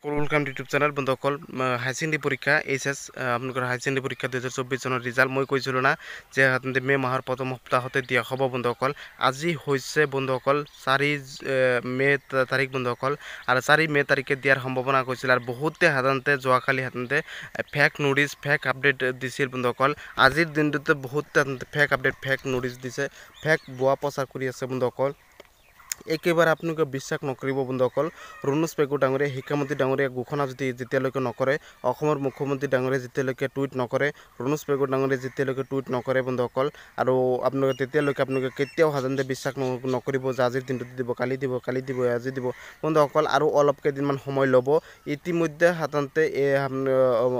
Welcome to YouTube channel বন্ধুসকল হাই secondary পৰীক্ষা HS আপনাৰ হাই সেকেন্ডাৰি পৰীক্ষা 2024 চনৰ ৰিজাল্ট মই কৈছিলোঁ না যে মে মাহৰ প্ৰথম সপ্তাহতে দিয়া হ'ব বন্ধুসকল। আজি হৈছে বন্ধুসকল 4 মে তাৰিখ বন্ধুসকল, আৰু 4 মে তাৰিখে দিয়াৰ সম্ভাৱনা কৈছিল। আৰু বহুতে সাধাৰণতে যোৱাকালি ফেক নোটিছ ফেক আপডেট দিছিল বন্ধুসকল। আজিৰ দিনটোতে বহুতে ফেক আপডেট ফেক নোটিছ দিছে, ফেক ভুৱা প্ৰচাৰ কৰি আছে বন্ধুসকল। একেবাৰে আপোনালোকে বিশ্বাস নকৰিব বন্ধুসকল। ৰণোজ পেগু ডাঙৰীয়া শিক্ষামন্ত্ৰী ডাঙৰীয়া ঘোষণা যেতিয়ালৈকে নকৰে, অসমৰ মুখ্যমন্ত্ৰী ডাঙৰীয়া যেতিয়ালৈকে টুইট নকৰে, ৰণোজ পেগু ডাঙৰীয়া যেতিয়ালৈকে টুইট নকৰে বন্ধুসকল, আৰু আপোনালোকে তেতিয়ালৈকে আপোনালোকে কেতিয়াও সাধাৰণতে বিশ্বাস নকৰিব যে আজিৰ দিনটোত দিব, কালি দিব, আজি দিব বন্ধুসকল। আৰু অলপ কেইদিনমান সময় ল'ব। ইতিমধ্যে সাধাৰণতে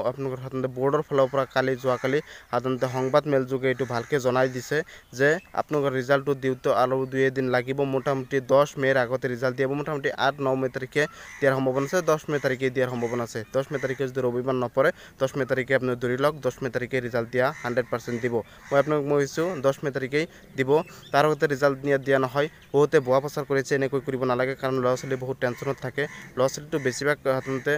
আপোনালোকৰ সাধাৰণতে বৰ্ডৰ ফালৰ পৰা যোৱাকালি সাধাৰণতে সংবাদ মেলযোগে এইটো ভালকৈ জনাই দিছে যে আপোনালোকৰ ৰিজাল্টটো দিওঁতে আৰু 2 দিন লাগিব। মোটামুটি 10 মেৰ আগতে ৰিজাল্ট দিব, মোটামুটি 8-9 মে তাৰিখে দিয়াৰ সম্ভাৱনা আছে। 10 মে তাৰিখে দিয়াৰ সম্ভাৱনা আছে। 10 মে তাৰিখে যদি ৰবিবাৰ নপৰে, 10 মে তাৰিখে আপুনি ধৰি লওক 10 মে তাৰিখে ৰিজাল্ট দিয়া 100% দিব। মই আপোনাক কৈছোঁ 10 মে তাৰিখেই দিব। তাৰ আগতে ৰিজাল্ট দিয়া নহয়। বহুতে ভুৱা প্ৰচাৰ কৰিছে, এনেকৈ কৰিব নালাগে, কাৰণ ল'ৰা ছোৱালী বহুত টেনশ্যনত থাকে। ল'ৰা ছোৱালীটো বেছিভাগ সাধাৰণতে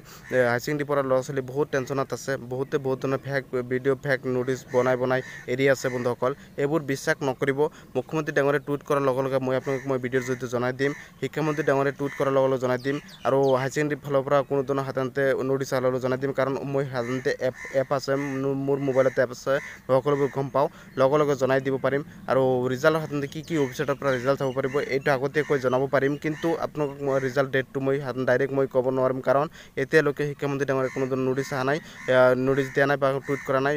হাই ছেকেণ্ডেৰী পঢ়া ল'ৰা ছোৱালী বহুত টেনশ্যনত আছে। বহুতে বহুত ধৰণৰ ফেক ভিডিঅ' ফেক নোটিছ বনাই এৰি আছে বন্ধুসকল। এইবোৰ বিশ্বাস নকৰিব। মুখ্যমন্ত্ৰী ডাঙৰীয়ে টুইট কৰাৰ লগে লগে মই আপোনাক ভিডিঅ'ৰ জৰিয়তে জনাই দিম। শিক্ষামন্ত্ৰী ডাঙৰীয়ে টুইট কৰাৰ লগে লগে জনাই দিম, আৰু হাই ছেকেণ্ডেৰী ফালৰ পৰা কোনো ধৰণৰ সাধাৰণতে নোটিছ আলালে জনাই দিম, কাৰণ মই সাধাৰণতে এপ আছে, মোৰ মোবাইলত এপ আছে, সকলোবোৰ গম পাওঁ, লগে লগে জনাই দিব পাৰিম। আৰু ৰিজাল্ট সাধাৰণতে কি ৱেবছাইটৰ পৰা ৰিজাল্ট হ'ব পাৰিব এইটো আগতীয়াকৈ জনাব পাৰিম। কিন্তু আপোনালোকক মই ৰিজাল্ট ডেটটো ডাইৰেক্ট ক'ব নোৱাৰিম, কাৰণ এতিয়ালৈকে শিক্ষামন্ত্ৰী ডাঙৰীয়ে কোনো ধৰণৰ নোটিছ অহা নাই, নোটিছ দিয়া নাই বা টুইট কৰা নাই।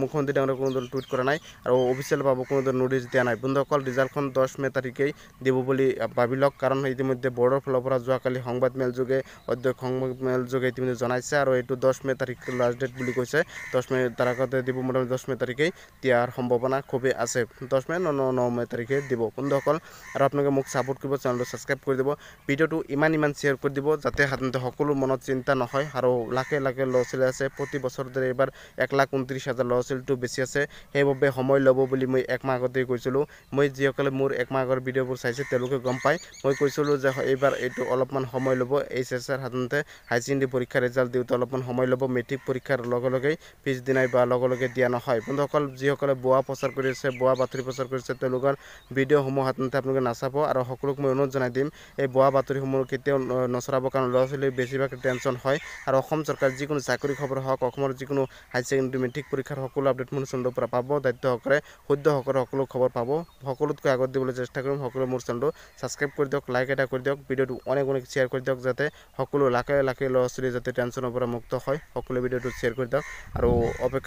মুখ্যমন্ত্ৰী ডাঙৰীয়ে কোনো ধৰণৰ টুইট কৰা নাই, আৰু অফিচিয়েল পাব কোনো ধৰণৰ নোটিছ দিয়া নাই বন্ধুসকল। ৰিজাল্টখন 10 মে তাৰিখেই দিব বুলি ভাবি লওক, কাৰণ ইতিমধ্যে বৰ্ডৰ ফালৰ পৰা যোৱাকালি সংবাদ মেলযোগে ইতিমধ্যে জনাইছে, আৰু এইটো 10 মে তাৰিখ লাষ্ট ডেট বুলি কৈছে। 10 মে তাৰ আগতে দিব, মোটামুটি 10 মে তাৰিখেই দিয়াৰ সম্ভাৱনা খুবেই আছে। 10 মে 9 মে তাৰিখে দিব বন্ধুসকল। আৰু আপোনালোকে মোক ছাপোৰ্ট কৰিব, চেনেলটো ছাবস্ক্ৰাইব কৰি দিব, ভিডিঅ'টো ইমান শ্বেয়াৰ কৰি দিব, যাতে সাধাৰণতে সকলো মনত চিন্তা নহয়। আৰু লাখে ল'ৰা ছোৱালী আছে, প্ৰতি বছৰ দৰে এইবাৰ 1,29,000 ল'ৰা ছোৱালীটো বেছি আছে। সেইবাবে সময় ল'ব বুলি মই 1 মাহ আগতেই কৈছিলোঁ। মই যিসকলে মোৰ 1 মাহ আগৰ ভিডিঅ'বোৰ চাইছে তেওঁলোকে গম পায়, মই কৈছিলোঁ যে এইবাৰ এইটো অলপমান সময় ল'ব। এইচএছৰ সাধাৰণতে হাই ছেকেণ্ডেৰী পৰীক্ষাৰ ৰিজাল্ট দিওঁতে অলপমান সময় ল'ব। মেট্ৰিক পৰীক্ষাৰ লগে লগেই পিছদিনাই বা লগে লগে দিয়া নহয় বন্ধুসকল। যিসকলে ভুৱা প্ৰচাৰ কৰি আছে, ভুৱা বাতৰি প্ৰচাৰ কৰিছে, তেওঁলোকৰ ভিডিঅ'সমূহ সাধাৰণতে আপোনালোকে নাচাব। আৰু সকলোকে মই অনুৰোধ জনাই দিম, এই ভুৱা বাতৰিসমূহ কেতিয়াও নচলাব, কাৰণ ল'ৰা ছোৱালীৰ বেছিভাগ টেনশ্যন হয়। আৰু অসম চৰকাৰ যিকোনো চাকৰি খবৰ হওক, অসমৰ যিকোনো হাই ছেকেণ্ডেৰী মেট্ৰিক পৰীক্ষাৰ সকলো আপডেট মোৰ চেনেলৰ পৰা পাব। দায়িত্ব সহকাৰে শুদ্ধ সকলো খবৰ পাব। সকলোতকৈ আগত দিবলৈ চেষ্টা কৰিম। সকলোৱে মোৰ চেনেলটো ছাবস্ক্ৰাইব কৰি দিয়ক, লাইক এটা কৰি দিয়ক, ভিডিঅ'টো অনেক শ্বেয়াৰ কৰি দিয়ক, যাতে সকলো লাখে ল'ৰা ছোৱালী যাতে টেনশ্যনৰ পৰা মুক্ত হয়। সকলোৱে ভিডিঅ'টো শ্বেয়াৰ কৰি দিয়ক, আৰু অপেক্ষা